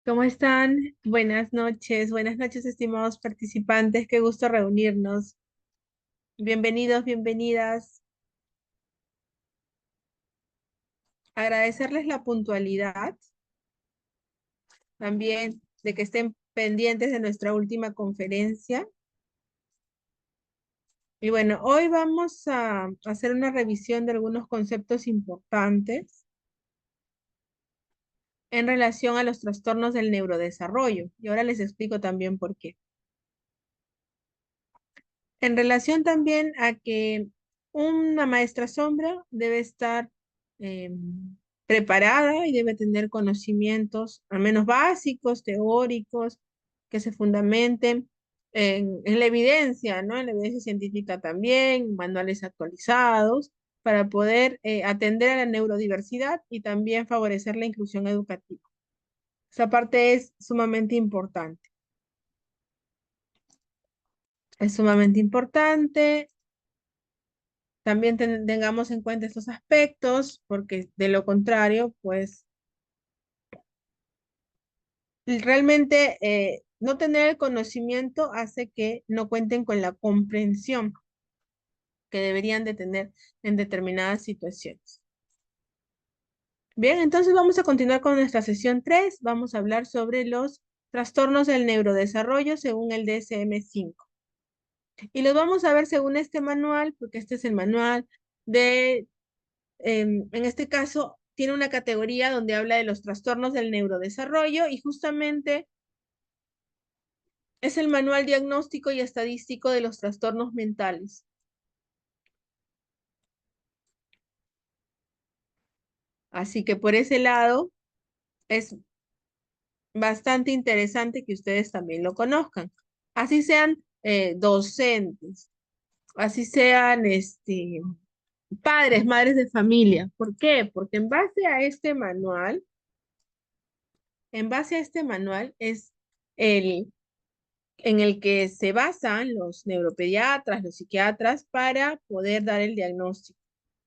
¿Cómo están? Buenas noches, estimados participantes. Qué gusto reunirnos. Bienvenidos, bienvenidas. Agradecerles la puntualidad, también de que estén pendientes de nuestra última conferencia. Y bueno, hoy vamos a hacer una revisión de algunos conceptos importantes en relación a los trastornos del neurodesarrollo. Y ahora les explico también por qué. En relación también a que una maestra sombra debe estar preparada y debe tener conocimientos, al menos básicos, teóricos, que se fundamenten en la evidencia, ¿no? En la evidencia científica también, manuales actualizados, para poder atender a la neurodiversidad y también favorecer la inclusión educativa. Esa parte es sumamente importante. Es sumamente importante. También tengamos en cuenta estos aspectos, porque de lo contrario, pues realmente no tener el conocimiento hace que no cuenten con la comprensión que deberían de tener en determinadas situaciones. Bien, entonces vamos a continuar con nuestra sesión 3. Vamos a hablar sobre los trastornos del neurodesarrollo según el DSM-5. Y los vamos a ver según este manual, porque este es el manual de en este caso, tiene una categoría donde habla de los trastornos del neurodesarrollo y justamente es el manual diagnóstico y estadístico de los trastornos mentales. Así que por ese lado es bastante interesante que ustedes también lo conozcan. Así sean docentes, así sean padres, madres de familia. ¿Por qué? Porque en base a este manual es el en el que se basan los neuropediatras, los psiquiatras, para poder dar el diagnóstico,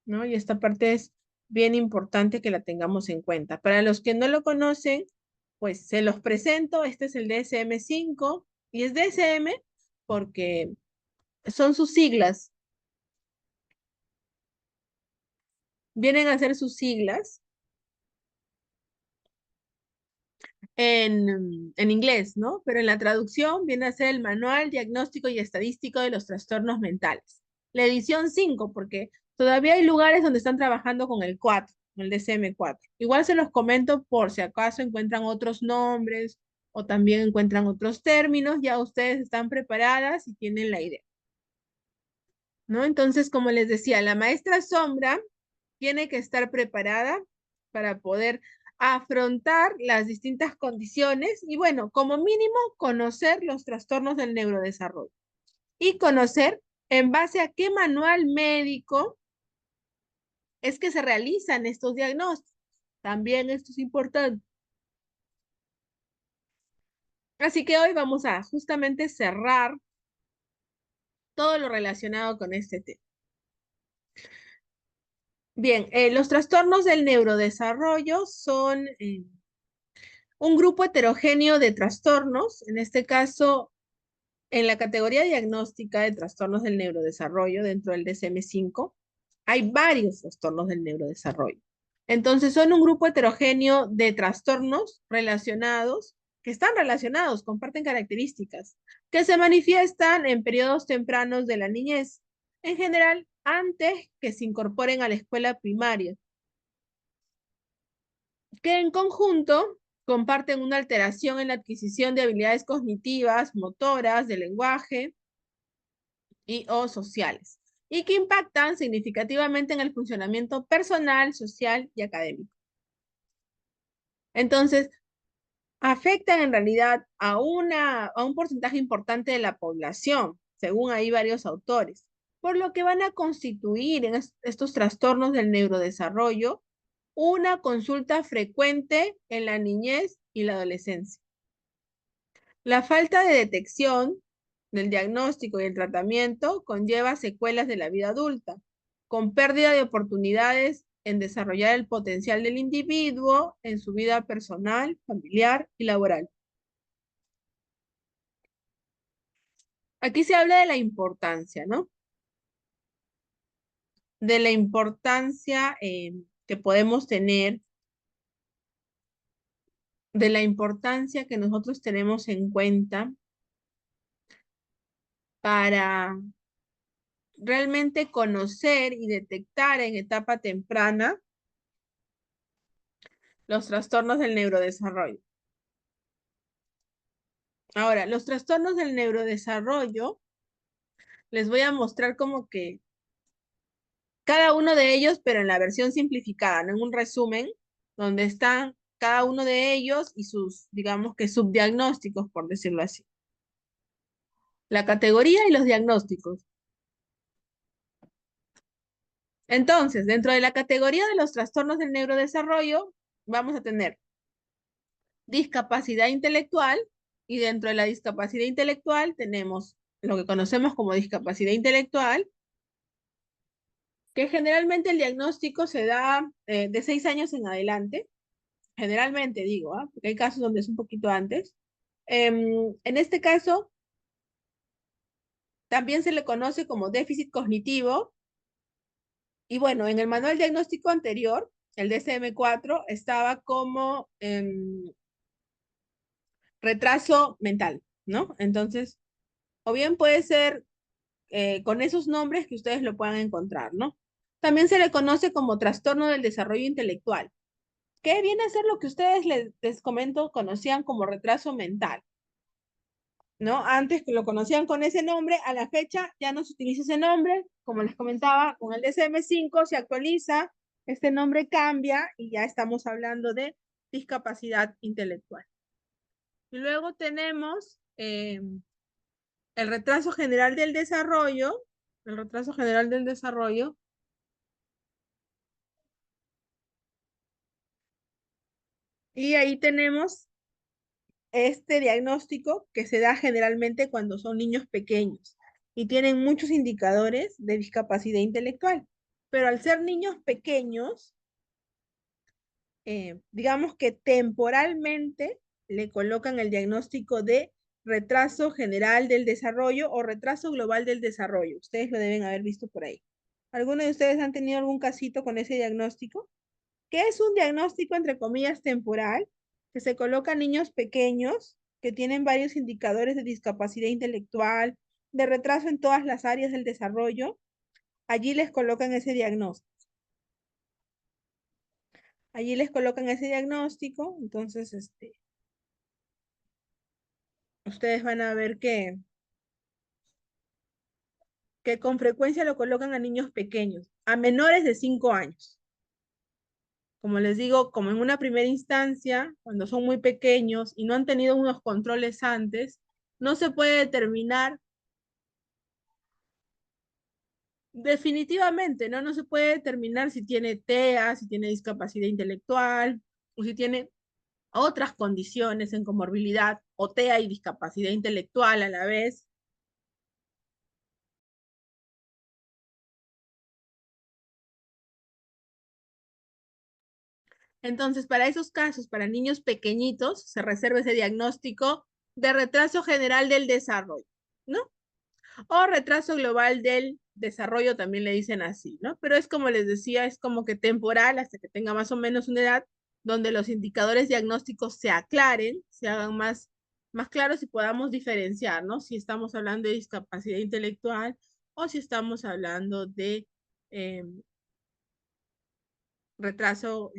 ¿no? Y esta parte es bien importante que la tengamos en cuenta. Para los que no lo conocen, pues se los presento. Este es el DSM-5 y es DSM porque son sus siglas, vienen a ser sus siglas en inglés, ¿no? Pero en la traducción viene a ser el Manual Diagnóstico y Estadístico de los Trastornos Mentales. La edición 5, porque todavía hay lugares donde están trabajando con el 4, con el DSM-4. Igual se los comento por si acaso encuentran otros nombres o también encuentran otros términos, ya ustedes están preparadas y tienen la idea, ¿no? Entonces, como les decía, la maestra sombra tiene que estar preparada para poder afrontar las distintas condiciones y bueno, como mínimo conocer los trastornos del neurodesarrollo y conocer en base a qué manual médico es que se realizan estos diagnósticos. También esto es importante. Así que hoy vamos a justamente cerrar todo lo relacionado con este tema. Bien, los trastornos del neurodesarrollo son un grupo heterogéneo de trastornos, en este caso, en la categoría diagnóstica de trastornos del neurodesarrollo dentro del DSM-5, hay varios trastornos del neurodesarrollo. Entonces, son un grupo heterogéneo de trastornos relacionados, que están relacionados, comparten características, que se manifiestan en periodos tempranos de la niñez, en general, antes que se incorporen a la escuela primaria, que en conjunto comparten una alteración en la adquisición de habilidades cognitivas, motoras, de lenguaje y o sociales, y que impactan significativamente en el funcionamiento personal, social y académico. Entonces, afectan en realidad a un porcentaje importante de la población, según ahí varios autores, por lo que van a constituir en estos trastornos del neurodesarrollo una consulta frecuente en la niñez y la adolescencia. La falta de detección del diagnóstico y el tratamiento conlleva secuelas de la vida adulta, con pérdida de oportunidades en desarrollar el potencial del individuo en su vida personal, familiar y laboral. Aquí se habla de la importancia, ¿no? De la importancia que podemos tener, de la importancia que nosotros tenemos en cuenta para realmente conocer y detectar en etapa temprana los trastornos del neurodesarrollo. Ahora, los trastornos del neurodesarrollo, les voy a mostrar como que cada uno de ellos, pero en la versión simplificada, ¿no? En un resumen, donde están cada uno de ellos y sus, digamos que subdiagnósticos, por decirlo así. La categoría y los diagnósticos. Entonces, dentro de la categoría de los trastornos del neurodesarrollo, vamos a tener discapacidad intelectual, y dentro de la discapacidad intelectual tenemos lo que conocemos como discapacidad intelectual, que generalmente el diagnóstico se da de 6 años en adelante, generalmente digo, porque hay casos donde es un poquito antes. En este caso, también se le conoce como déficit cognitivo, y bueno, en el manual diagnóstico anterior, el DSM-4, estaba como retraso mental, ¿no? Entonces, o bien puede ser con esos nombres que ustedes lo puedan encontrar, ¿no? También se le conoce como trastorno del desarrollo intelectual, que viene a ser lo que ustedes les comento, conocían como retraso mental, ¿no? Antes que lo conocían con ese nombre, a la fecha ya no se utiliza ese nombre, como les comentaba, con el DSM-5 se actualiza, este nombre cambia y ya estamos hablando de discapacidad intelectual. Y luego tenemos el retraso general del desarrollo, el retraso general del desarrollo, y ahí tenemos este diagnóstico que se da generalmente cuando son niños pequeños y tienen muchos indicadores de discapacidad intelectual. Pero al ser niños pequeños, digamos que temporalmente le colocan el diagnóstico de retraso general del desarrollo o retraso global del desarrollo. Ustedes lo deben haber visto por ahí. ¿Alguno de ustedes han tenido algún casito con ese diagnóstico? ¿Qué es un diagnóstico, entre comillas, temporal? Que se coloca a niños pequeños que tienen varios indicadores de discapacidad intelectual, de retraso en todas las áreas del desarrollo. Allí les colocan ese diagnóstico. Allí les colocan ese diagnóstico, entonces ustedes van a ver que con frecuencia lo colocan a niños pequeños, a menores de 5 años. Como les digo, como en una primera instancia, cuando son muy pequeños y no han tenido unos controles antes, no se puede determinar definitivamente, ¿no? No se puede determinar si tiene TEA, si tiene discapacidad intelectual o si tiene otras condiciones en comorbilidad o TEA y discapacidad intelectual a la vez. Entonces, para esos casos, para niños pequeñitos, se reserva ese diagnóstico de retraso general del desarrollo, ¿no? O retraso global del desarrollo, también le dicen así, ¿no? Pero es como les decía, es como que temporal hasta que tenga más o menos una edad donde los indicadores diagnósticos se aclaren, se hagan más claros y podamos diferenciar, ¿no? Si estamos hablando de discapacidad intelectual o si estamos hablando de eh, retraso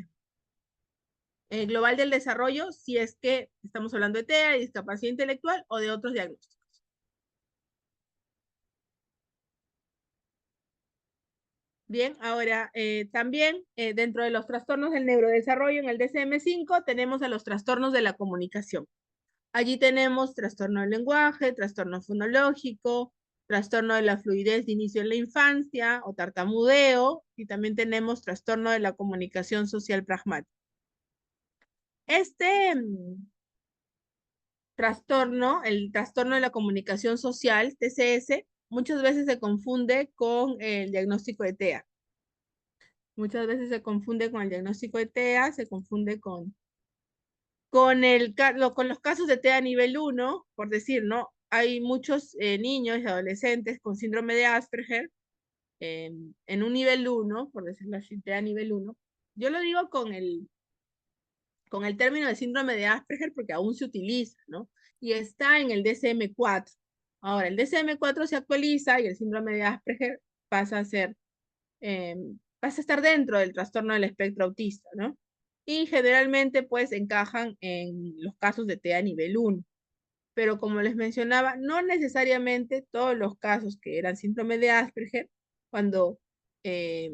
global del desarrollo, si es que estamos hablando de TEA, de discapacidad intelectual o de otros diagnósticos. Bien, ahora también dentro de los trastornos del neurodesarrollo en el DSM-5 tenemos a los trastornos de la comunicación. Allí tenemos trastorno del lenguaje, trastorno fonológico, trastorno de la fluidez de inicio en la infancia o tartamudeo, y también tenemos trastorno de la comunicación social pragmática. Este trastorno, el trastorno de la comunicación social, TCS, muchas veces se confunde con el diagnóstico de TEA. Muchas veces se confunde con el diagnóstico de TEA, se confunde con los casos de TEA nivel 1, por decir, ¿no? Hay muchos niños y adolescentes con síndrome de Asperger en un nivel 1, por decirlo así, TEA nivel 1. Yo lo digo con el término de síndrome de Asperger porque aún se utiliza, ¿no? Y está en el DSM-4. Ahora, el DSM-4 se actualiza y el síndrome de Asperger pasa a ser, eh, pasa a estar dentro del trastorno del espectro autista, ¿no? Y generalmente, pues, encajan en los casos de TEA nivel 1. Pero como les mencionaba, no necesariamente todos los casos que eran síndrome de Asperger, cuando eh,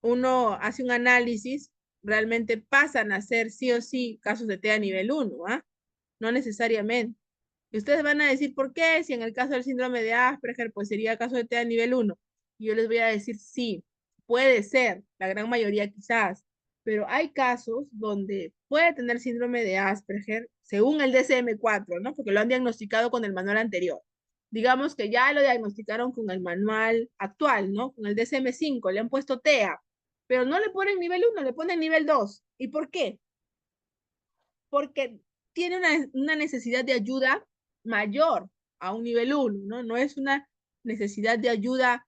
uno hace un análisis, realmente pasan a ser sí o sí casos de TEA nivel 1, ¿ah? No necesariamente. Y ustedes van a decir, ¿por qué? Si en el caso del síndrome de Asperger, pues sería caso de TEA nivel 1. Y yo les voy a decir, sí, puede ser, la gran mayoría quizás, pero hay casos donde puede tener síndrome de Asperger, según el DSM-4, ¿no? Porque lo han diagnosticado con el manual anterior. Digamos que ya lo diagnosticaron con el manual actual, ¿no? Con el DSM-5, le han puesto TEA, pero no le ponen nivel 1, le ponen nivel 2. ¿Y por qué? Porque tiene una necesidad de ayuda mayor a un nivel 1, ¿no? No es una necesidad de ayuda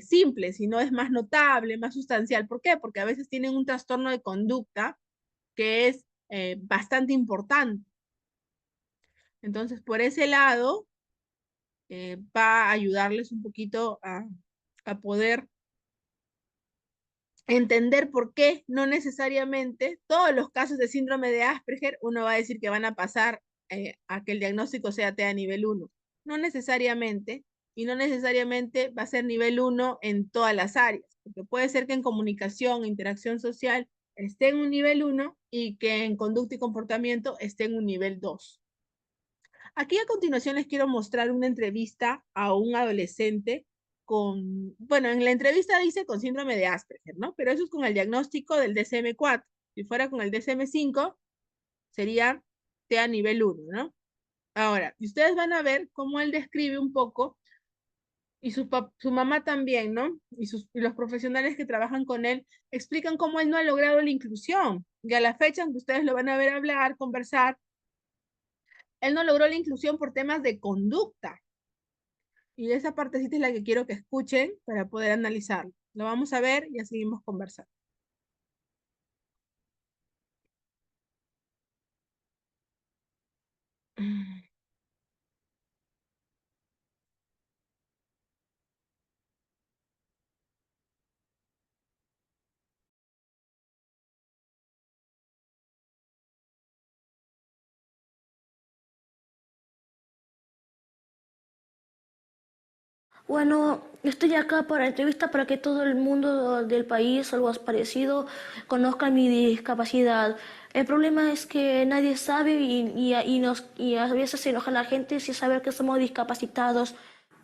simple, sino es más notable, más sustancial. ¿Por qué? Porque a veces tienen un trastorno de conducta que es bastante importante. Entonces, por ese lado, va a ayudarles un poquito a poder entender por qué no necesariamente todos los casos de síndrome de Asperger uno va a decir que van a pasar a que el diagnóstico sea TEA nivel 1. No necesariamente, y no necesariamente va a ser nivel 1 en todas las áreas, porque puede ser que en comunicación, interacción social esté en un nivel 1 y que en conducta y comportamiento esté en un nivel 2. Aquí a continuación les quiero mostrar una entrevista a un adolescente con, bueno, en la entrevista dice con síndrome de Asperger, ¿no? Pero eso es con el diagnóstico del DSM-4. Si fuera con el DSM-5, sería TEA nivel 1, ¿no? Ahora, y ustedes van a ver cómo él describe un poco, y su mamá también, ¿no? Y los profesionales que trabajan con él explican cómo él no ha logrado la inclusión. Y a la fecha, aunque ustedes lo van a ver hablar, conversar, él no logró la inclusión por temas de conducta. Y esa partecita es la que quiero que escuchen para poder analizarlo. Lo vamos a ver y ya seguimos conversando. Bueno, estoy acá para entrevista para que todo el mundo del país o algo parecido conozca mi discapacidad. El problema es que nadie sabe y a veces se enoja la gente sin saber que somos discapacitados.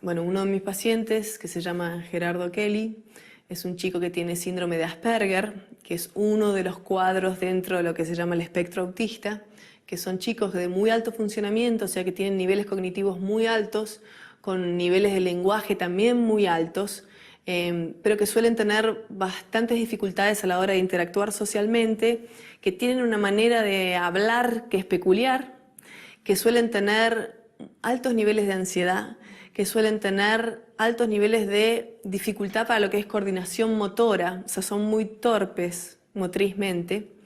Bueno, uno de mis pacientes, que se llama Gerardo Kelly, es un chico que tiene síndrome de Asperger, que es uno de los cuadros dentro de lo que se llama el espectro autista, que son chicos de muy alto funcionamiento, o sea que tienen niveles cognitivos muy altos, con niveles de lenguaje también muy altos, pero que suelen tener bastantes dificultades a la hora de interactuar socialmente, que tienen una manera de hablar que es peculiar, que suelen tener altos niveles de ansiedad, que suelen tener altos niveles de dificultad para lo que es coordinación motora, o sea, son muy torpes motrizmente,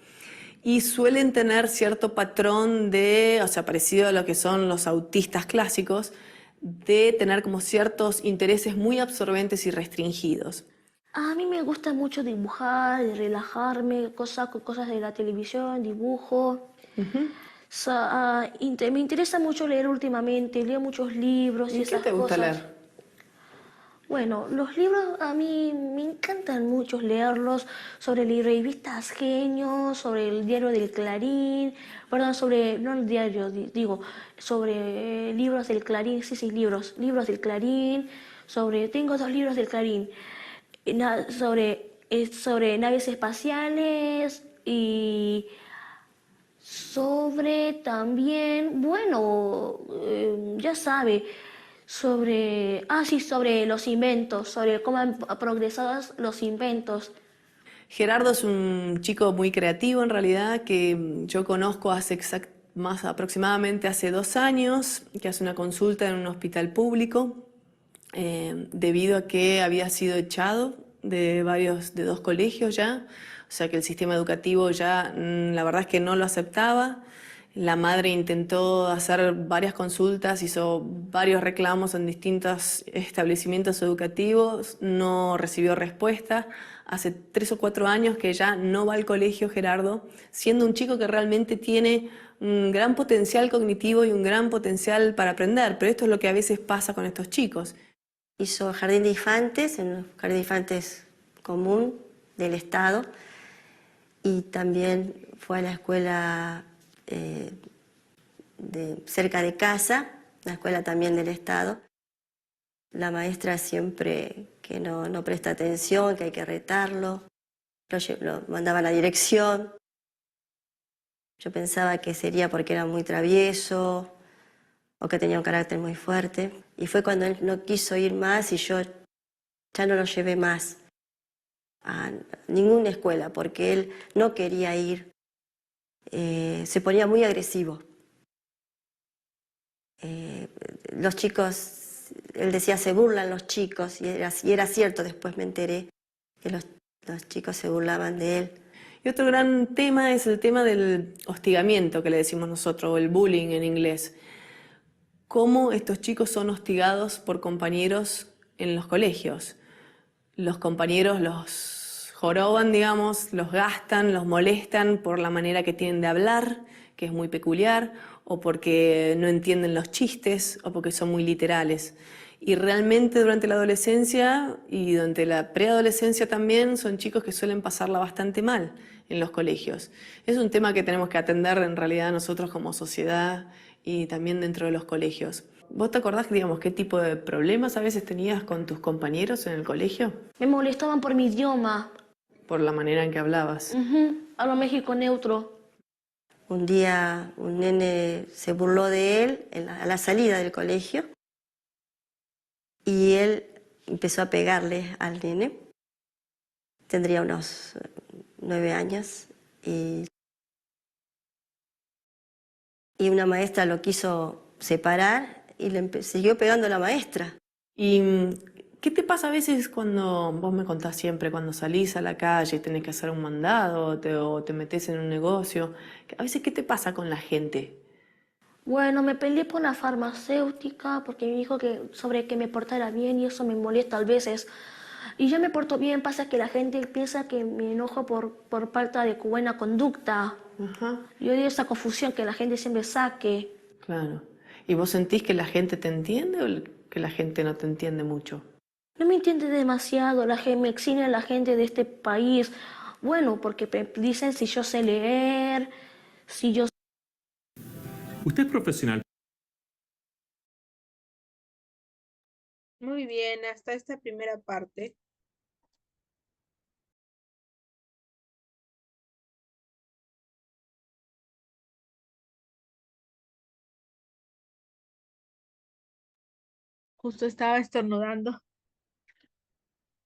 y suelen tener cierto patrón de, o sea, parecido a lo que son los autistas clásicos, de tener como ciertos intereses muy absorbentes y restringidos. A mí me gusta mucho dibujar, relajarme, cosas de la televisión, dibujo. Me interesa mucho leer últimamente, leo muchos libros y ¿Y qué esas te gusta cosas. leer? Bueno, los libros a mí me encantan mucho leerlos sobre revistas Genio, sobre el diario del Clarín, perdón, sobre, no el diario, digo, sobre libros del Clarín, sí, libros del Clarín, tengo dos libros del Clarín, sobre naves espaciales y sobre también, bueno, ya sabe, sobre los inventos, sobre cómo han progresado los inventos. Gerardo es un chico muy creativo en realidad, que yo conozco más aproximadamente hace 2 años, que hace una consulta en un hospital público, debido a que había sido echado de 2 colegios ya, o sea que el sistema educativo ya la verdad es que no lo aceptaba. La madre intentó hacer varias consultas, hizo varios reclamos en distintos establecimientos educativos, no recibió respuesta. Hace 3 o 4 años que ya no va al colegio Gerardo, siendo un chico que realmente tiene un gran potencial cognitivo y un gran potencial para aprender, pero esto es lo que a veces pasa con estos chicos. Hizo jardín de infantes, en un jardín de infantes común del Estado, y también fue a la escuela cerca de casa, la escuela también del Estado. La maestra siempre que no presta atención, que hay que retarlo, lo mandaba a la dirección. Yo pensaba que sería porque era muy travieso o que tenía un carácter muy fuerte. Y fue cuando él no quiso ir más y yo ya no lo llevé más a ninguna escuela porque él no quería ir. Se ponía muy agresivo. Los chicos, él decía, se burlan los chicos, y era cierto, después me enteré que los chicos se burlaban de él. Y otro gran tema es el tema del hostigamiento que le decimos nosotros, o el bullying en inglés. Cómo estos chicos son hostigados por compañeros en los colegios. Los compañeros los joroban, digamos, los gastan, los molestan por la manera que tienen de hablar, que es muy peculiar, o porque no entienden los chistes, o porque son muy literales. Y realmente durante la adolescencia y durante la preadolescencia también son chicos que suelen pasarla bastante mal en los colegios. Es un tema que tenemos que atender en realidad nosotros como sociedad y también dentro de los colegios. ¿Vos te acordás, digamos, qué tipo de problemas a veces tenías con tus compañeros en el colegio? Me molestaban por mi idioma. Por la manera en que hablabas. Hablo México neutro. Un día un nene se burló de él a la salida del colegio y él empezó a pegarle al nene. Tendría unos 9 años y una maestra lo quiso separar y siguió pegando a la maestra. ¿Y qué te pasa a veces cuando, vos me contás siempre, cuando salís a la calle y tenés que hacer un mandado o te metés en un negocio? A veces, ¿qué te pasa con la gente? Bueno, me peleé por una farmacéutica porque me dijo sobre que me portara bien y eso me molesta a veces. Y yo me porto bien, pasa que la gente piensa que me enojo por falta de buena conducta. Ajá. Yo digo esa confusión que la gente siempre saque. Claro. ¿Y vos sentís que la gente te entiende o que la gente no te entiende mucho? No me entiende demasiado, me exilian la gente de este país. Bueno, porque dicen si yo sé leer, si yo... Usted es profesional. Muy bien, hasta esta primera parte. Justo estaba estornudando.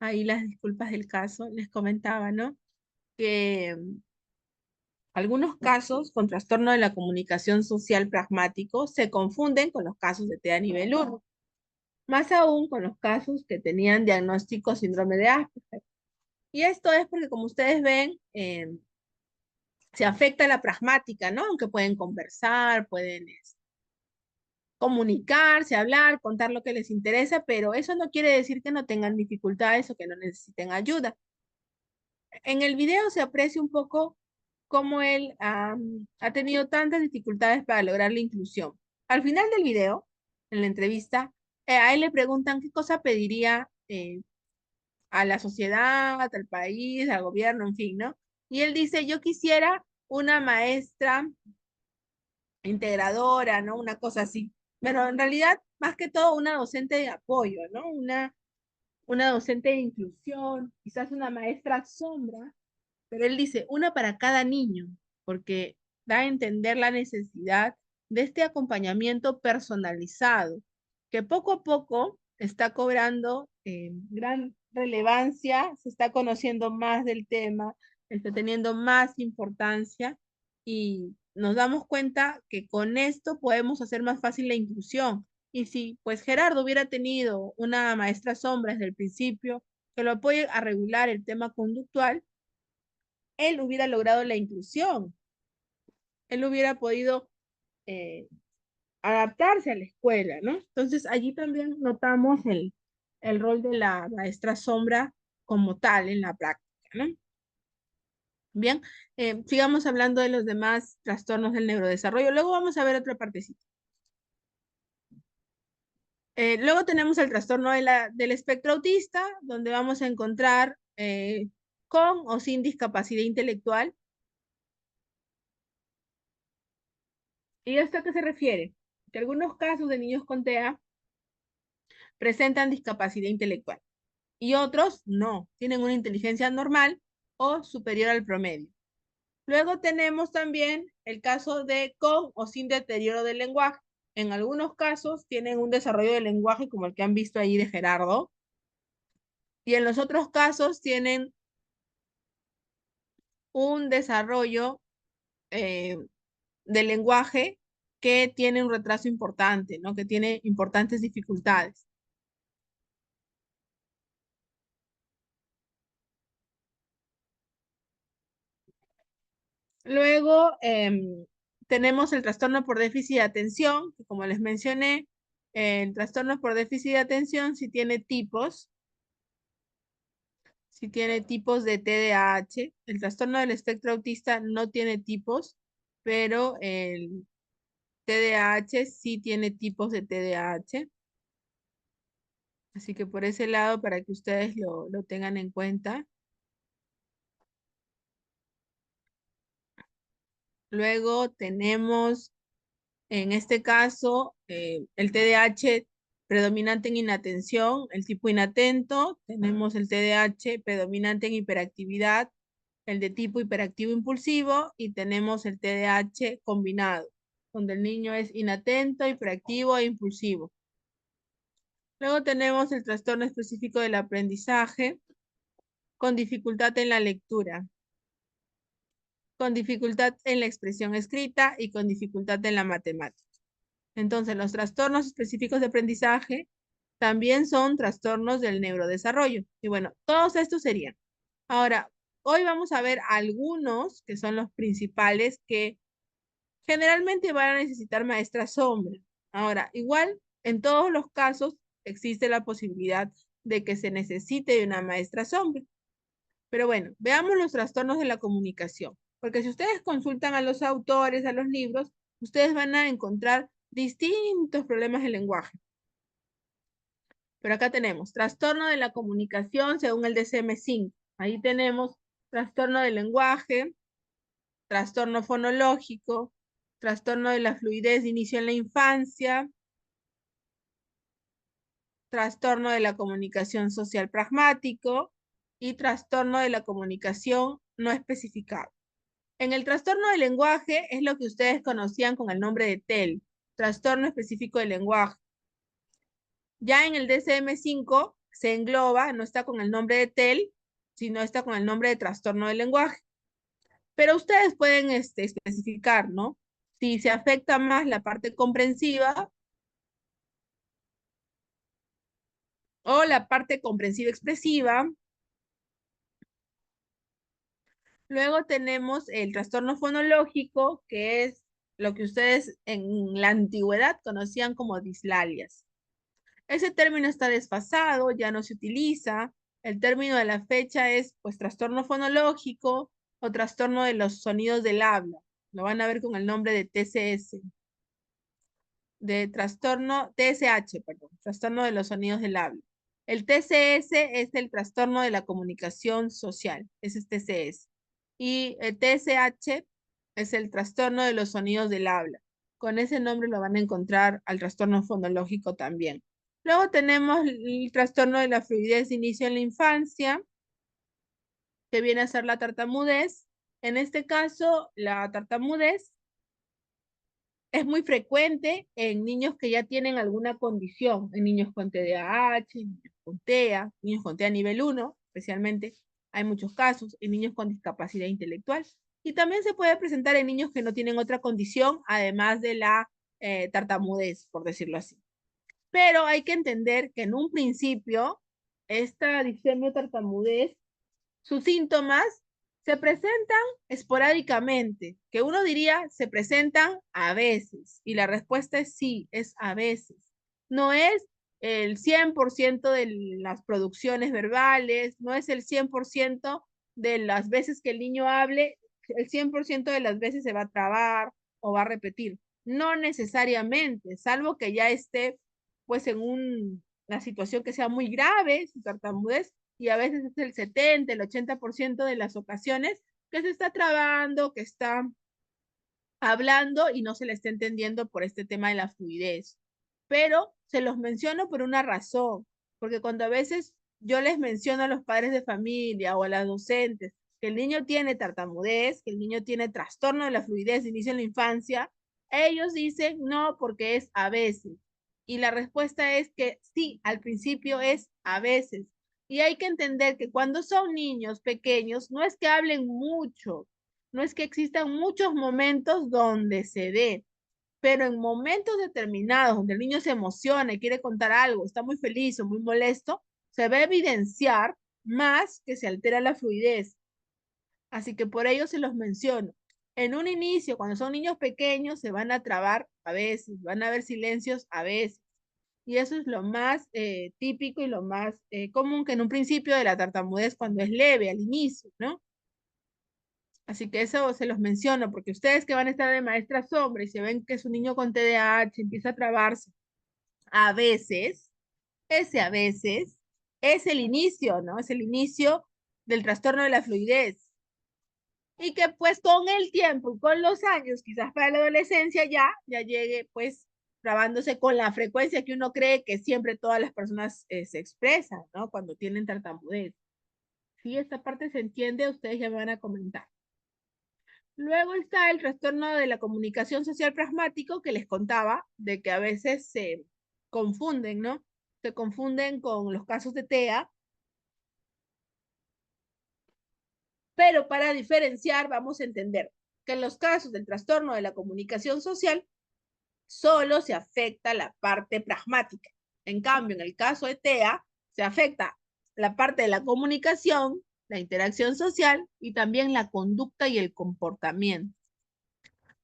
Ahí las disculpas del caso. Les comentaba, ¿no? Que algunos casos con trastorno de la comunicación social pragmático se confunden con los casos de TEA nivel 1. Más aún con los casos que tenían diagnóstico síndrome de Asperger. Y esto es porque, como ustedes ven, se afecta la pragmática, ¿no? Aunque pueden conversar, pueden comunicarse, hablar, contar lo que les interesa, pero eso no quiere decir que no tengan dificultades o que no necesiten ayuda. En el video se aprecia un poco cómo él ha tenido tantas dificultades para lograr la inclusión. Al final del video, en la entrevista, a él le preguntan qué cosa pediría a la sociedad, al país, al gobierno, en fin, ¿no? Y él dice, yo quisiera una maestra integradora, ¿no? Una cosa así. Pero en realidad, más que todo, una docente de apoyo, ¿no? Una docente de inclusión, quizás una maestra sombra, pero él dice, una para cada niño, porque da a entender la necesidad de este acompañamiento personalizado, que poco a poco está cobrando relevancia, se está conociendo más del tema, está teniendo más importancia y nos damos cuenta que con esto podemos hacer más fácil la inclusión. Y si pues Gerardo hubiera tenido una maestra sombra desde el principio que lo apoye a regular el tema conductual, él hubiera logrado la inclusión. Él hubiera podido eh, adaptarse a la escuela, ¿no? Entonces allí también notamos el rol de la maestra sombra como tal en la práctica, ¿no? Bien, sigamos hablando de los demás trastornos del neurodesarrollo. Luego vamos a ver otra partecita. Luego tenemos el trastorno del espectro autista, donde vamos a encontrar con o sin discapacidad intelectual. ¿Y esto a qué se refiere? Que algunos casos de niños con TEA presentan discapacidad intelectual y otros no, tienen una inteligencia normal o superior al promedio. Luego tenemos también el caso de con o sin deterioro del lenguaje. En algunos casos tienen un desarrollo del lenguaje como el que han visto ahí de Gerardo, y en los otros casos tienen un desarrollo del lenguaje que tiene un retraso importante, ¿no? Que tiene importantes dificultades. Luego tenemos el trastorno por déficit de atención, que como les mencioné, el trastorno por déficit de atención sí tiene tipos de TDAH. El trastorno del espectro autista no tiene tipos, pero el TDAH sí tiene tipos de TDAH. Así que por ese lado, para que ustedes lo tengan en cuenta. Luego tenemos, en este caso, el TDAH predominante en inatención, el tipo inatento. Tenemos el TDAH predominante en hiperactividad, el de tipo hiperactivo impulsivo, y tenemos el TDAH combinado, donde el niño es inatento, hiperactivo e impulsivo. Luego tenemos el trastorno específico del aprendizaje con dificultad en la lectura, con dificultad en la expresión escrita y con dificultad en la matemática. Entonces, los trastornos específicos de aprendizaje también son trastornos del neurodesarrollo. Y bueno, todos estos serían. Ahora, hoy vamos a ver algunos que son los principales que generalmente van a necesitar maestra sombra. Ahora, igual, en todos los casos existe la posibilidad de que se necesite de una maestra sombra. Pero bueno, veamos los trastornos de la comunicación. Porque si ustedes consultan a los autores, a los libros, ustedes van a encontrar distintos problemas de lenguaje. Pero acá tenemos trastorno de la comunicación según el DSM-5. Ahí tenemos trastorno del lenguaje, trastorno fonológico, trastorno de la fluidez de inicio en la infancia, trastorno de la comunicación social pragmático y trastorno de la comunicación no especificado. En el trastorno del lenguaje es lo que ustedes conocían con el nombre de TEL, trastorno específico del lenguaje. Ya en el DSM-5 se engloba, no está con el nombre de TEL, sino está con el nombre de trastorno del lenguaje. Pero ustedes pueden especificar, ¿no? Si se afecta más la parte comprensiva o la parte comprensiva expresiva. Luego tenemos el trastorno fonológico, que es lo que ustedes en la antigüedad conocían como dislalias. Ese término está desfasado, ya no se utiliza. El término de la fecha es pues trastorno fonológico o trastorno de los sonidos del habla. Lo van a ver con el nombre de TCS. De trastorno, TSH, perdón, trastorno de los sonidos del habla. El TCS es el trastorno de la comunicación social, ese es TCS. Y el TSH es el trastorno de los sonidos del habla. Con ese nombre lo van a encontrar al trastorno fonológico también. Luego tenemos el trastorno de la fluidez de inicio en la infancia, que viene a ser la tartamudez. En este caso, la tartamudez Es muy frecuente en niños que ya tienen alguna condición, en niños con TDAH, niños con TEA, niños con TEA nivel 1, especialmente. Hay muchos casos en niños con discapacidad intelectual. Y también se puede presentar en niños que no tienen otra condición, además de la tartamudez, por decirlo así. Pero hay que entender que en un principio, esta distemia o tartamudez, sus síntomas se presentan esporádicamente, que uno diría se presentan a veces, y la respuesta es sí, es a veces. No es el 100% de las producciones verbales, no es el 100% de las veces que el niño hable, el 100% de las veces se va a trabar o va a repetir. No necesariamente, salvo que ya esté pues en una situación que sea muy grave, su tartamudez, y a veces es el 70, el 80% de las ocasiones que se está trabando, que está hablando y no se le está entendiendo por este tema de la fluidez. Pero se los menciono por una razón, porque cuando a veces yo les menciono a los padres de familia o a las docentes que el niño tiene tartamudez, que el niño tiene trastorno de la fluidez de inicio en la infancia, ellos dicen no porque es a veces. Y la respuesta es que sí, al principio es a veces. Y hay que entender que cuando son niños pequeños, no es que hablen mucho, no es que existan muchos momentos donde se dé, pero en momentos determinados donde el niño se emociona y quiere contar algo, está muy feliz o muy molesto, se va a evidenciar más que se altera la fluidez. Así que por ello se los menciono. En un inicio, cuando son niños pequeños, se van a trabar a veces, van a haber silencios a veces. Y eso es lo más típico y lo más común que en un principio de la tartamudez cuando es leve al inicio, ¿no? Así que eso se los menciono, porque ustedes que van a estar de maestra sombra y se ven que su niño con TDAH empieza a trabarse, a veces, ese a veces, es el inicio, ¿no? Es el inicio del trastorno de la fluidez. Y que pues con el tiempo y con los años, quizás para la adolescencia ya llegue pues trabándose con la frecuencia que uno cree que siempre todas las personas se expresan, ¿no? Cuando tienen tartamudez. Si esta parte se entiende, ustedes ya me van a comentar. Luego está el trastorno de la comunicación social pragmático que les contaba, de que a veces se confunden, ¿no? Se confunden con los casos de TEA, pero para diferenciar vamos a entender que en los casos del trastorno de la comunicación social solo se afecta la parte pragmática. En cambio, en el caso de TEA, se afecta la parte de la comunicación, la interacción social y también la conducta y el comportamiento.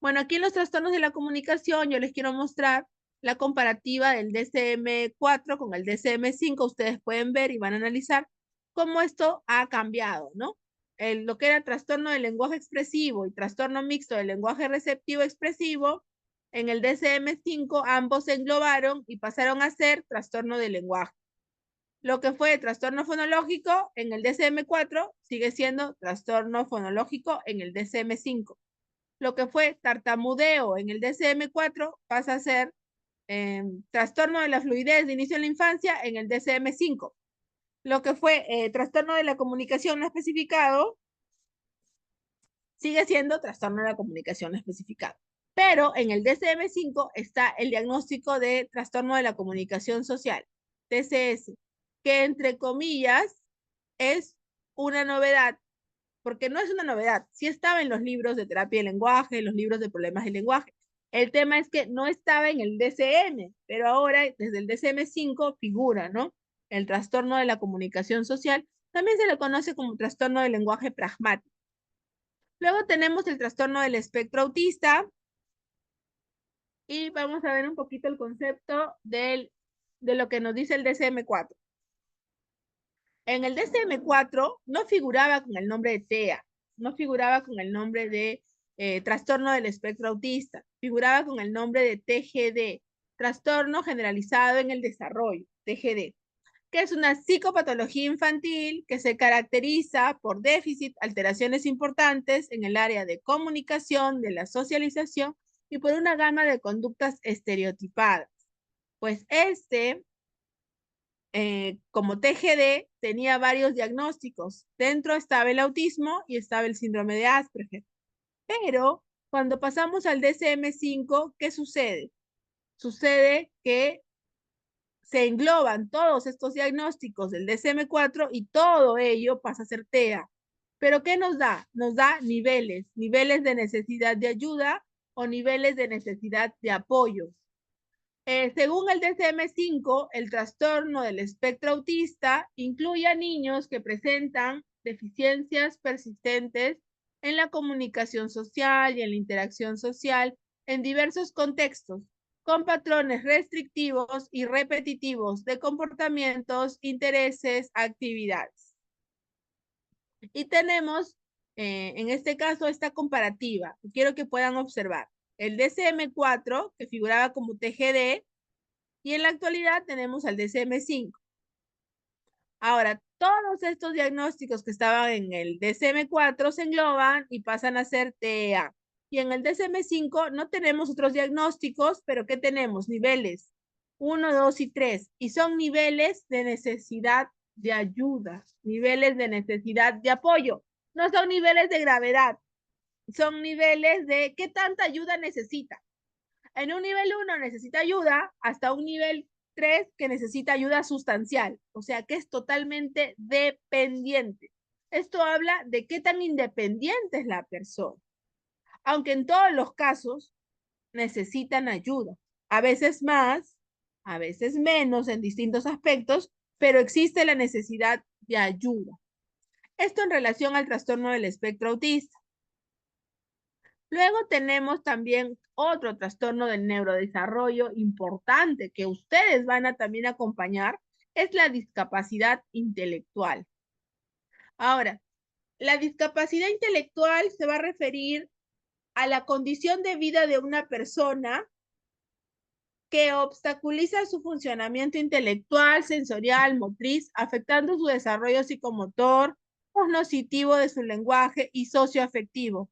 Bueno, aquí en los trastornos de la comunicación yo les quiero mostrar la comparativa del DSM-4 con el DSM-5. Ustedes pueden ver y van a analizar cómo esto ha cambiado, ¿no? Lo que era trastorno del lenguaje expresivo y trastorno mixto del lenguaje receptivo expresivo, en el DSM-5 ambos se englobaron y pasaron a ser trastorno del lenguaje. Lo que fue trastorno fonológico en el DSM-4 sigue siendo trastorno fonológico en el DSM-5. Lo que fue tartamudeo en el DSM-4 pasa a ser trastorno de la fluidez de inicio en la infancia en el DSM-5. Lo que fue trastorno de la comunicación no especificado sigue siendo trastorno de la comunicación no especificado. Pero en el DSM-5 está el diagnóstico de trastorno de la comunicación social, TCS, que entre comillas es una novedad, porque no es una novedad, sí estaba en los libros de terapia de lenguaje, en los libros de problemas de lenguaje. El tema es que no estaba en el DCM, pero ahora desde el DCM-5 figura, ¿no? El trastorno de la comunicación social, también se le conoce como trastorno del lenguaje pragmático. Luego tenemos el trastorno del espectro autista y vamos a ver un poquito el concepto de lo que nos dice el DSM-4. En el DSM-4 no figuraba con el nombre de TEA, no figuraba con el nombre de trastorno del espectro autista, figuraba con el nombre de TGD, trastorno generalizado en el desarrollo, TGD, que es una psicopatología infantil que se caracteriza por déficit, alteraciones importantes en el área de comunicación, de la socialización y por una gama de conductas estereotipadas. Pues como TGD, tenía varios diagnósticos. Dentro estaba el autismo y estaba el síndrome de Asperger. Pero Cuando pasamos al DSM-5, ¿qué sucede? Sucede que se engloban todos estos diagnósticos del DSM-4 y todo ello pasa a ser TEA. ¿Pero qué nos da? Nos da niveles de necesidad de ayuda o niveles de necesidad de apoyo. Según el DSM-5, el trastorno del espectro autista incluye a niños que presentan deficiencias persistentes en la comunicación social y en la interacción social en diversos contextos, con patrones restrictivos y repetitivos de comportamientos, intereses, actividades. Y tenemos, en este caso, esta comparativa. Quiero que puedan observar. El DSM-4, que figuraba como TGD, y en la actualidad tenemos al DSM-5. Ahora, todos estos diagnósticos que estaban en el DSM-4 se engloban y pasan a ser TEA. Y en el DSM-5 no tenemos otros diagnósticos, pero ¿qué tenemos? Niveles 1, 2 y 3. Y son niveles de necesidad de ayuda, niveles de necesidad de apoyo. No son niveles de gravedad, son niveles de qué tanta ayuda necesita. En un nivel 1 necesita ayuda, hasta un nivel 3 que necesita ayuda sustancial, o sea que es totalmente dependiente. Esto habla de qué tan independiente es la persona, aunque en todos los casos necesitan ayuda, a veces más, a veces menos en distintos aspectos, pero existe la necesidad de ayuda. Esto en relación al trastorno del espectro autista. Luego tenemos también otro trastorno del neurodesarrollo importante que ustedes van a también acompañar, es la discapacidad intelectual. Ahora, la discapacidad intelectual se va a referir a la condición de vida de una persona que obstaculiza su funcionamiento intelectual, sensorial, motriz, afectando su desarrollo psicomotor, cognitivo de su lenguaje y socioafectivo.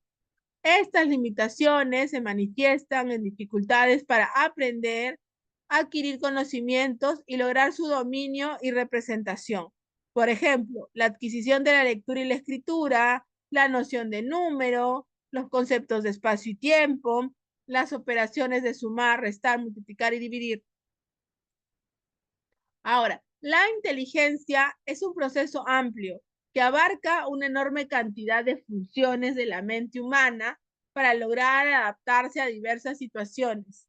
Estas limitaciones se manifiestan en dificultades para aprender, adquirir conocimientos y lograr su dominio y representación. Por ejemplo, la adquisición de la lectura y la escritura, la noción de número, los conceptos de espacio y tiempo, las operaciones de sumar, restar, multiplicar y dividir. Ahora, la inteligencia es un proceso amplio que abarca una enorme cantidad de funciones de la mente humana para lograr adaptarse a diversas situaciones.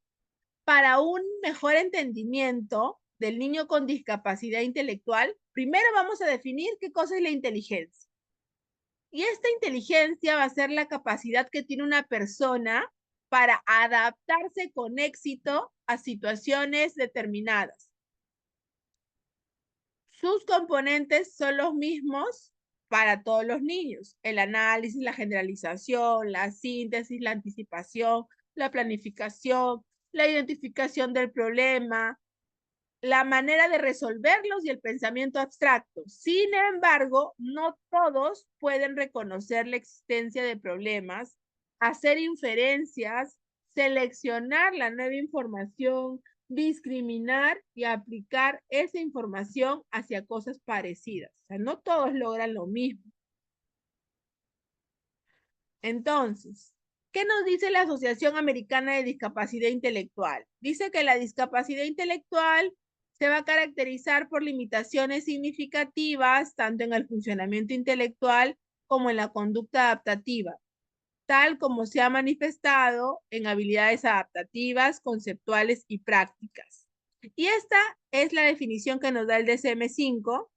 Para un mejor entendimiento del niño con discapacidad intelectual, primero vamos a definir qué cosa es la inteligencia. Y esta inteligencia va a ser la capacidad que tiene una persona para adaptarse con éxito a situaciones determinadas. Sus componentes son los mismos para todos los niños: el análisis, la generalización, la síntesis, la anticipación, la planificación, la identificación del problema, la manera de resolverlos y el pensamiento abstracto. Sin embargo, no todos pueden reconocer la existencia de problemas, hacer inferencias, seleccionar la nueva información, discriminar y aplicar esa información hacia cosas parecidas. O sea, no todos logran lo mismo. Entonces, ¿qué nos dice la Asociación Americana de Discapacidad Intelectual? Dice que la discapacidad intelectual se va a caracterizar por limitaciones significativas tanto en el funcionamiento intelectual como en la conducta adaptativa, tal como se ha manifestado en habilidades adaptativas, conceptuales y prácticas. Y esta es la definición que nos da el DSM-5,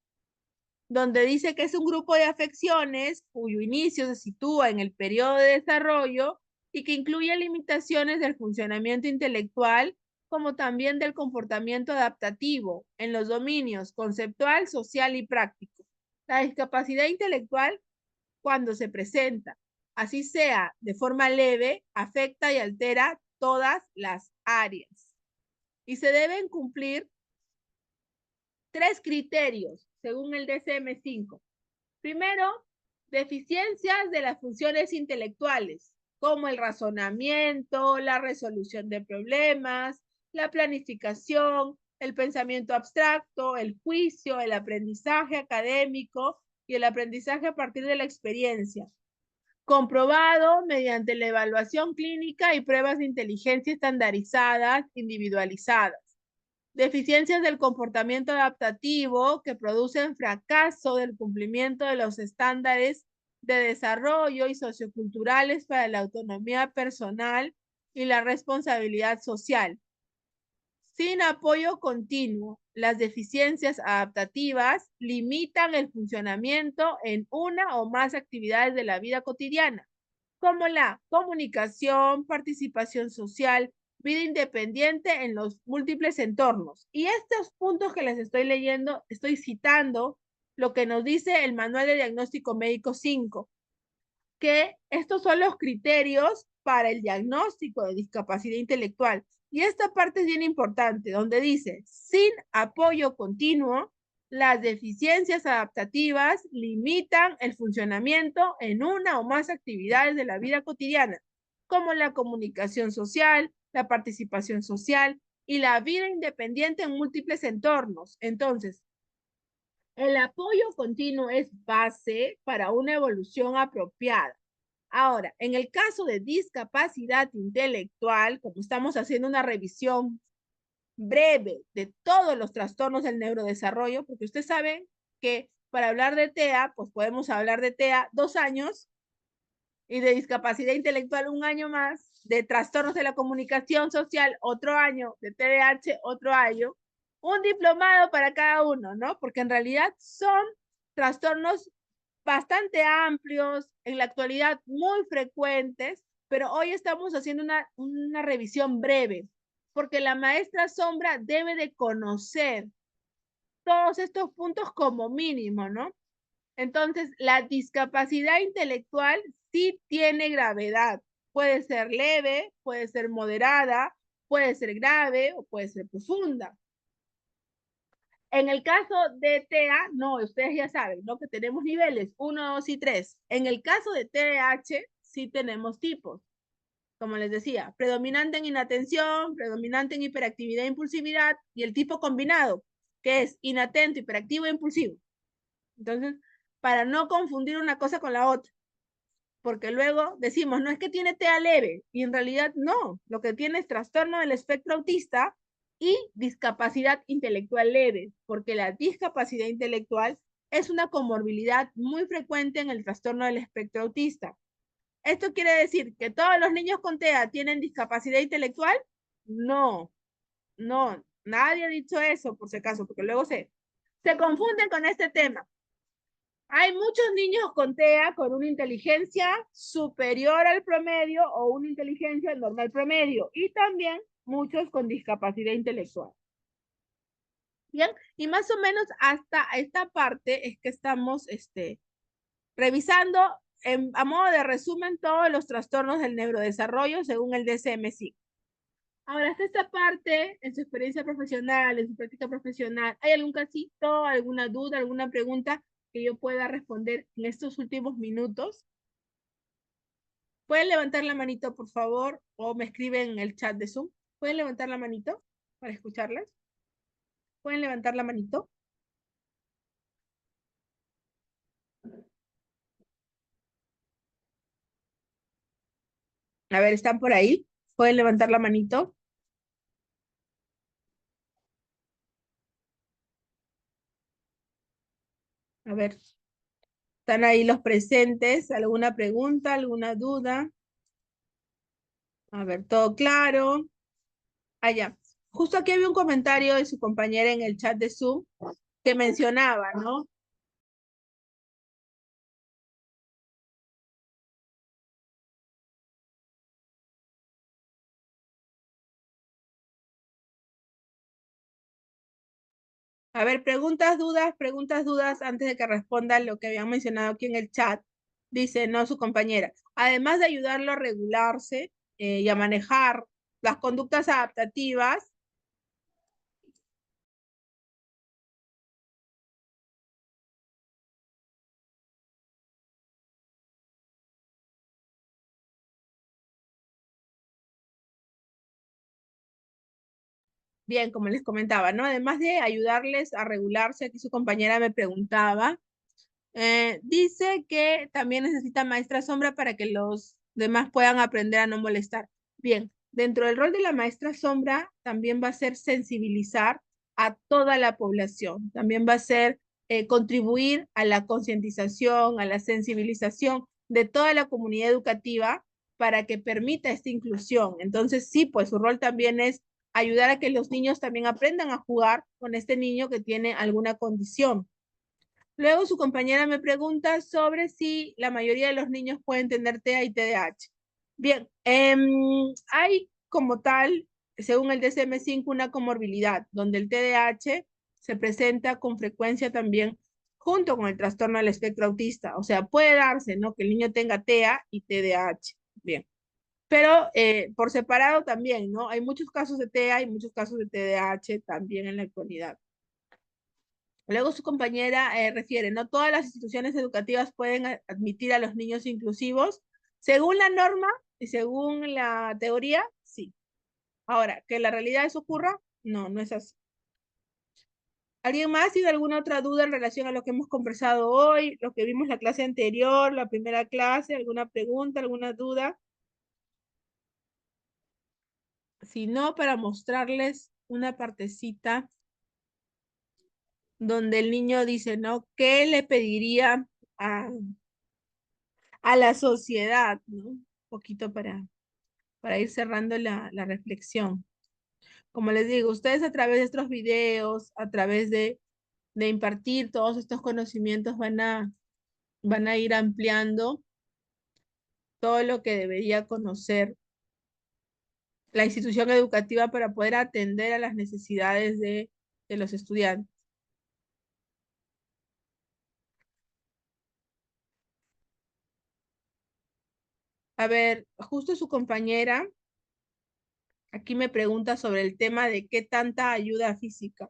donde dice que es un grupo de afecciones cuyo inicio se sitúa en el periodo de desarrollo y que incluye limitaciones del funcionamiento intelectual, como también del comportamiento adaptativo en los dominios conceptual, social y práctico. La discapacidad intelectual, cuando se presenta, así sea de forma leve, afecta y altera todas las áreas. Y se deben cumplir 3 criterios según el DSM-5. Primero, deficiencias de las funciones intelectuales, como el razonamiento, la resolución de problemas, la planificación, el pensamiento abstracto, el juicio, el aprendizaje académico y el aprendizaje a partir de la experiencia. comprobado mediante la evaluación clínica y pruebas de inteligencia estandarizadas, individualizadas. Deficiencias del comportamiento adaptativo que producen fracaso del cumplimiento de los estándares de desarrollo y socioculturales para la autonomía personal y la responsabilidad social. Sin apoyo continuo, las deficiencias adaptativas limitan el funcionamiento en una o más actividades de la vida cotidiana, como la comunicación, participación social, vida independiente en los múltiples entornos. Y estos puntos que les estoy leyendo, estoy citando lo que nos dice el Manual de Diagnóstico Médico 5, que estos son los criterios para el diagnóstico de discapacidad intelectual. Y esta parte es bien importante, donde dice, sin apoyo continuo, las deficiencias adaptativas limitan el funcionamiento en una o más actividades de la vida cotidiana, como la comunicación social, la participación social y la vida independiente en múltiples entornos. Entonces, el apoyo continuo es base para una evolución apropiada. Ahora, en el caso de discapacidad intelectual, como estamos haciendo una revisión breve de todos los trastornos del neurodesarrollo, porque ustedes saben que para hablar de TEA, pues podemos hablar de TEA 2 años y de discapacidad intelectual 1 año más, de trastornos de la comunicación social otro año, de TDAH otro año, un diplomado para cada uno, ¿no? Porque en realidad son trastornos bastante amplios, en la actualidad muy frecuentes, pero hoy estamos haciendo una revisión breve, porque la maestra Sombra debe de conocer todos estos puntos como mínimo, ¿no? Entonces, la discapacidad intelectual sí tiene gravedad. Puede ser leve, puede ser moderada, puede ser grave o puede ser profunda. En el caso de TEA, no, ustedes ya saben, ¿no? Que tenemos niveles 1, 2 y 3. En el caso de TDAH, sí tenemos tipos. Como les decía, predominante en inatención, predominante en hiperactividad e impulsividad, y el tipo combinado, que es inatento, hiperactivo e impulsivo. Entonces, para no confundir una cosa con la otra, porque luego decimos, no es que tiene TEA leve, y en realidad no, lo que tiene es trastorno del espectro autista y discapacidad intelectual leve, porque la discapacidad intelectual es una comorbilidad muy frecuente en el trastorno del espectro autista. ¿Esto quiere decir que todos los niños con TEA tienen discapacidad intelectual? No, no, nadie ha dicho eso, por si acaso, porque luego se confunden con este tema. Hay muchos niños con TEA con una inteligencia superior al promedio o una inteligencia normal promedio, y también muchos con discapacidad intelectual. Bien, y más o menos hasta esta parte es que estamos revisando a modo de resumen todos los trastornos del neurodesarrollo según el DSM-5. Ahora, hasta esta parte, en su experiencia profesional, en su práctica profesional, ¿hay algún casito, alguna duda, alguna pregunta que yo pueda responder en estos últimos minutos? ¿Pueden levantar la manito, por favor? O me escriben en el chat de Zoom. ¿Pueden levantar la manito para escucharlas? ¿Pueden levantar la manito? A ver, ¿están por ahí? ¿Pueden levantar la manito? A ver, ¿están ahí los presentes? ¿Alguna pregunta, alguna duda? A ver, ¿todo claro? Allá. Justo aquí había un comentario de su compañera en el chat de Zoom que mencionaba, ¿no? A ver, preguntas, dudas antes de que respondan lo que habían mencionado aquí en el chat. Dice, no, su compañera. Además de ayudarlo a regularse y a manejar las conductas adaptativas. Bien, como les comentaba, ¿no? Además de ayudarles a regularse, aquí su compañera me preguntaba Dice que también necesita maestra sombra para que los demás puedan aprender a no molestar. Bien, dentro del rol de la maestra sombra también va a ser sensibilizar a toda la población. También va a ser contribuir a la concientización, a la sensibilización de toda la comunidad educativa para que permita esta inclusión. Entonces, sí, pues su rol también es ayudar a que los niños también aprendan a jugar con este niño que tiene alguna condición. Luego su compañera me pregunta sobre si la mayoría de los niños pueden tener TEA y TDAH. Bien, hay como tal, según el DSM-5, una comorbilidad, donde el TDAH se presenta con frecuencia también junto con el trastorno del espectro autista. O sea, puede darse, ¿no? Que el niño tenga TEA y TDAH. Bien. Pero por separado también, ¿no? Hay muchos casos de TEA y muchos casos de TDAH también en la actualidad. Luego su compañera refiere, no todas las instituciones educativas pueden admitir a los niños inclusivos. Según la norma y según la teoría, sí. Ahora, ¿que la realidad eso ocurra? No, no es así. ¿Alguien más tiene alguna otra duda en relación a lo que hemos conversado hoy, lo que vimos en la clase anterior, la primera clase? ¿Alguna pregunta, alguna duda? Si no, para mostrarles una partecita donde el niño dice, ¿no? ¿Qué le pediría a la sociedad, ¿no? Un poquito para ir cerrando la reflexión. Como les digo, ustedes a través de estos videos, a través de impartir todos estos conocimientos, van a ir ampliando todo lo que debería conocer la institución educativa para poder atender a las necesidades de los estudiantes. A ver, justo su compañera aquí me pregunta sobre el tema de qué tanta ayuda física.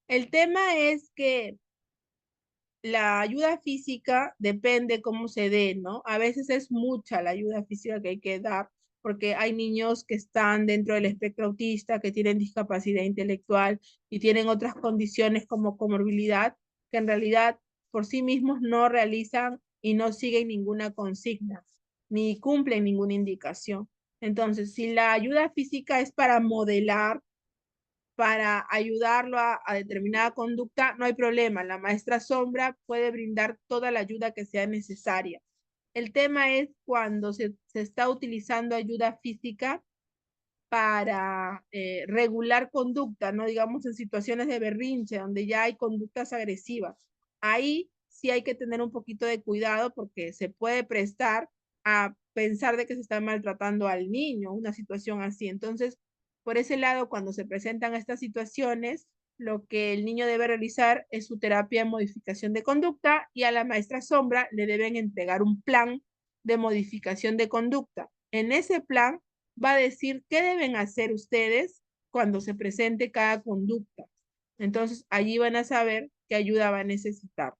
El tema es que la ayuda física depende cómo se dé, ¿no? A veces es mucha la ayuda física que hay que dar, porque hay niños que están dentro del espectro autista, que tienen discapacidad intelectual y tienen otras condiciones como comorbilidad, que en realidad por sí mismos no realizan y no siguen ninguna consigna, ni cumplen ninguna indicación. Entonces, si la ayuda física es para modelar, para ayudarlo a determinada conducta, no hay problema. La maestra sombra puede brindar toda la ayuda que sea necesaria. El tema es cuando se está utilizando ayuda física para regular conducta, ¿no? Digamos en situaciones de berrinche, donde ya hay conductas agresivas. Ahí sí hay que tener un poquito de cuidado porque se puede prestar a pensar de que se está maltratando al niño, una situación así. Entonces, por ese lado, cuando se presentan estas situaciones, lo que el niño debe realizar es su terapia de modificación de conducta y a la maestra sombra le deben entregar un plan de modificación de conducta. En ese plan va a decir qué deben hacer ustedes cuando se presente cada conducta. Entonces, allí van a saber qué ayuda va a necesitar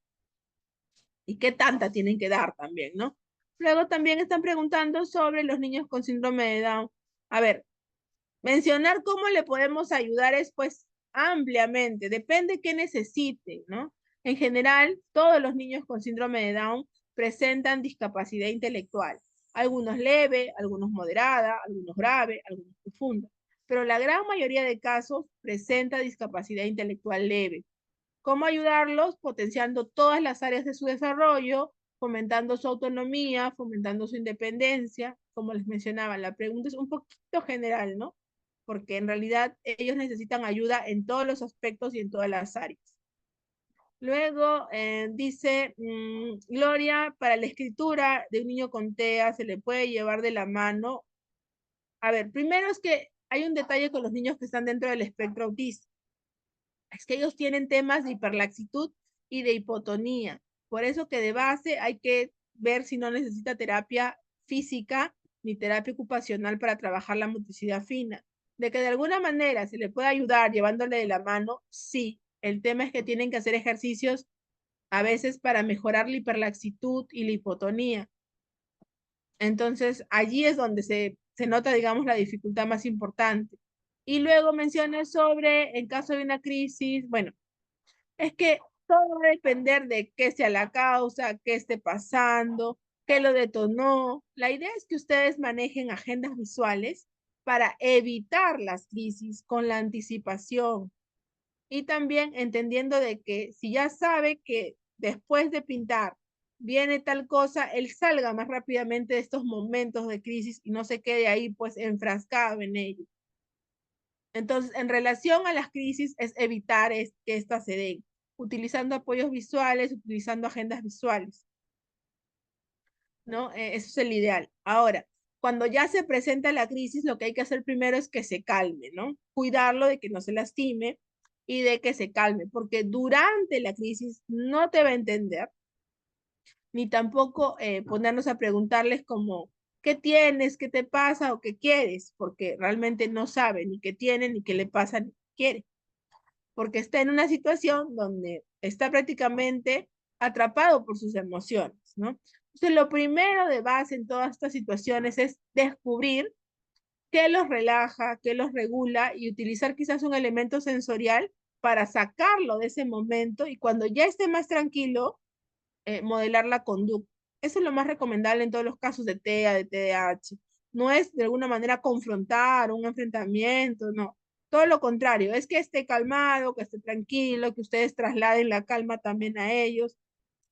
y qué tanta tienen que dar también, ¿no? Luego también están preguntando sobre los niños con síndrome de Down. A ver, mencionar cómo le podemos ayudar es pues ampliamente, depende qué necesite, ¿no? En general, todos los niños con síndrome de Down presentan discapacidad intelectual. Algunos leve, algunos moderada, algunos grave, algunos profunda. Pero la gran mayoría de casos presenta discapacidad intelectual leve. ¿Cómo ayudarlos? Potenciando todas las áreas de su desarrollo, fomentando su autonomía, fomentando su independencia. Como les mencionaba, la pregunta es un poquito general, ¿no? Porque en realidad ellos necesitan ayuda en todos los aspectos y en todas las áreas. Luego dice, Gloria, para la escritura de un niño con TEA se le puede llevar de la mano. A ver, primero es que hay un detalle con los niños que están dentro del espectro autista. Es que ellos tienen temas de hiperlaxitud y de hipotonía. Por eso que de base hay que ver si no necesita terapia física ni terapia ocupacional para trabajar la motricidad fina. De que de alguna manera se le puede ayudar llevándole de la mano, sí. El tema es que tienen que hacer ejercicios a veces para mejorar la hiperlaxitud y la hipotonía. Entonces, allí es donde se nota, digamos, la dificultad más importante. Y luego mencioné sobre, en caso de una crisis, bueno, es que todo va a depender de qué sea la causa, qué esté pasando, qué lo detonó. La idea es que ustedes manejen agendas visuales para evitar las crisis con la anticipación y también entendiendo de que si ya sabe que después de pintar viene tal cosa, él salga más rápidamente de estos momentos de crisis y no se quede ahí pues enfrascado en ello. Entonces, en relación a las crisis es evitar que éstas se den, utilizando apoyos visuales, utilizando agendas visuales, ¿no? Eso es el ideal. Ahora, cuando ya se presenta la crisis, lo que hay que hacer primero es que se calme, ¿no? Cuidarlo de que no se lastime y de que se calme, porque durante la crisis no te va a entender, ni tampoco ponernos a preguntarles como, ¿qué tienes? ¿Qué te pasa? ¿O qué quieres? Porque realmente no sabe ni qué tiene, ni qué le pasa, ni qué quiere. Porque está en una situación donde está prácticamente atrapado por sus emociones, ¿no? Entonces, lo primero de base en todas estas situaciones es descubrir qué los relaja, qué los regula y utilizar quizás un elemento sensorial para sacarlo de ese momento y cuando ya esté más tranquilo, modelar la conducta. Eso es lo más recomendable en todos los casos de TEA, de TDAH. No es de alguna manera confrontar un enfrentamiento, no. Todo lo contrario, es que esté calmado, que esté tranquilo, que ustedes trasladen la calma también a ellos.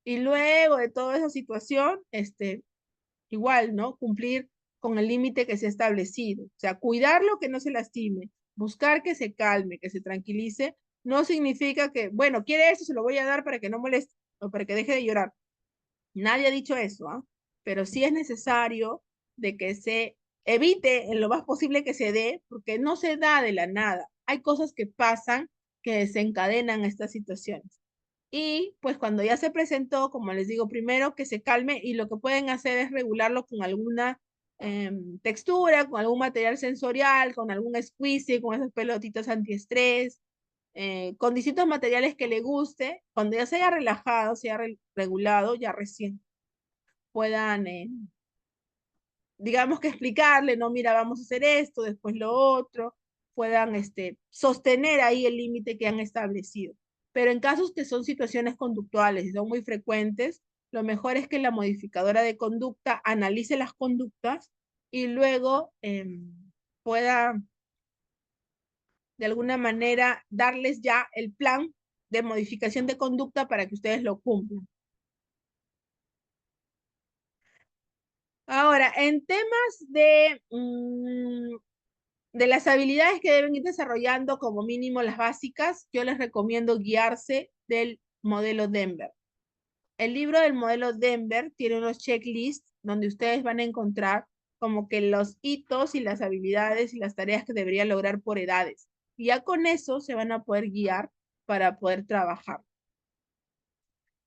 Y luego de toda esa situación, igual, ¿no? Cumplir con el límite que se ha establecido. O sea, cuidarlo que no se lastime, buscar que se calme, que se tranquilice, no significa que, bueno, quiere eso, se lo voy a dar para que no moleste o para que deje de llorar. Nadie ha dicho eso, ¿ah? Pero sí es necesario de que se evite en lo más posible que se dé, porque no se da de la nada. Hay cosas que pasan que desencadenan estas situaciones. Y pues cuando ya se presentó, como les digo, primero que se calme y lo que pueden hacer es regularlo con alguna textura, con algún material sensorial, con algún squeeze, con esas pelotitas antiestrés, con distintos materiales que le guste. Cuando ya se haya relajado, se haya regulado, ya recién puedan, digamos que explicarle, no, mira, vamos a hacer esto, después lo otro, puedan sostener ahí el límite que han establecido. Pero en casos que son situaciones conductuales y son muy frecuentes, lo mejor es que la modificadora de conducta analice las conductas y luego pueda de alguna manera darles ya el plan de modificación de conducta para que ustedes lo cumplan. Ahora, en temas de las habilidades que deben ir desarrollando como mínimo las básicas, yo les recomiendo guiarse del modelo Denver. El libro del modelo Denver tiene unos checklists donde ustedes van a encontrar como que los hitos y las habilidades y las tareas que deberían lograr por edades. Y ya con eso se van a poder guiar para poder trabajar.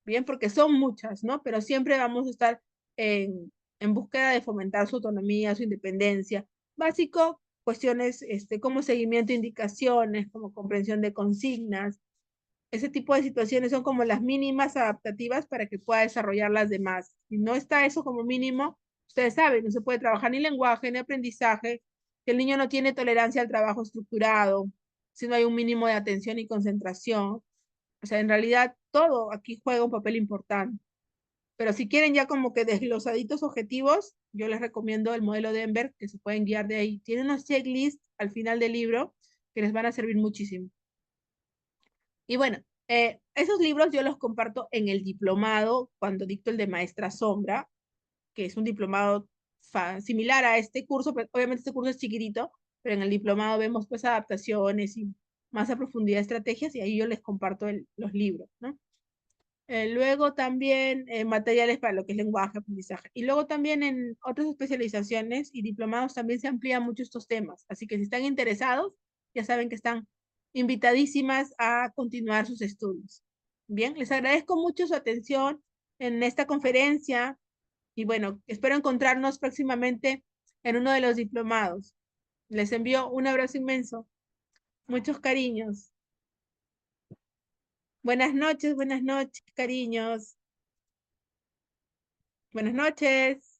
Bien, porque son muchas, ¿no? Pero siempre vamos a estar en búsqueda de fomentar su autonomía, su independencia. Básico, cuestiones como seguimiento de indicaciones, como comprensión de consignas. Ese tipo de situaciones son como las mínimas adaptativas para que pueda desarrollar las demás. Si no está eso como mínimo, ustedes saben, no se puede trabajar ni lenguaje, ni aprendizaje, si el niño no tiene tolerancia al trabajo estructurado, si no hay un mínimo de atención y concentración. O sea, en realidad todo aquí juega un papel importante. Pero si quieren ya como que desglosaditos objetivos, yo les recomiendo el modelo Denver, que se pueden guiar de ahí. Tiene unos checklists al final del libro que les van a servir muchísimo. Y bueno, esos libros yo los comparto en el diplomado cuando dicto el de Maestra Sombra, que es un diplomado similar a este curso, pero obviamente este curso es chiquitito, pero en el diplomado vemos pues adaptaciones y más a profundidad estrategias y ahí yo les comparto los libros, ¿no? Luego también materiales para lo que es lenguaje, aprendizaje. Y luego también en otras especializaciones y diplomados también se amplían mucho estos temas. Así que si están interesados, ya saben que están invitadísimas a continuar sus estudios. Bien, les agradezco mucho su atención en esta conferencia y bueno, espero encontrarnos próximamente en uno de los diplomados. Les envío un abrazo inmenso. Muchos cariños. buenas noches, cariños. Buenas noches.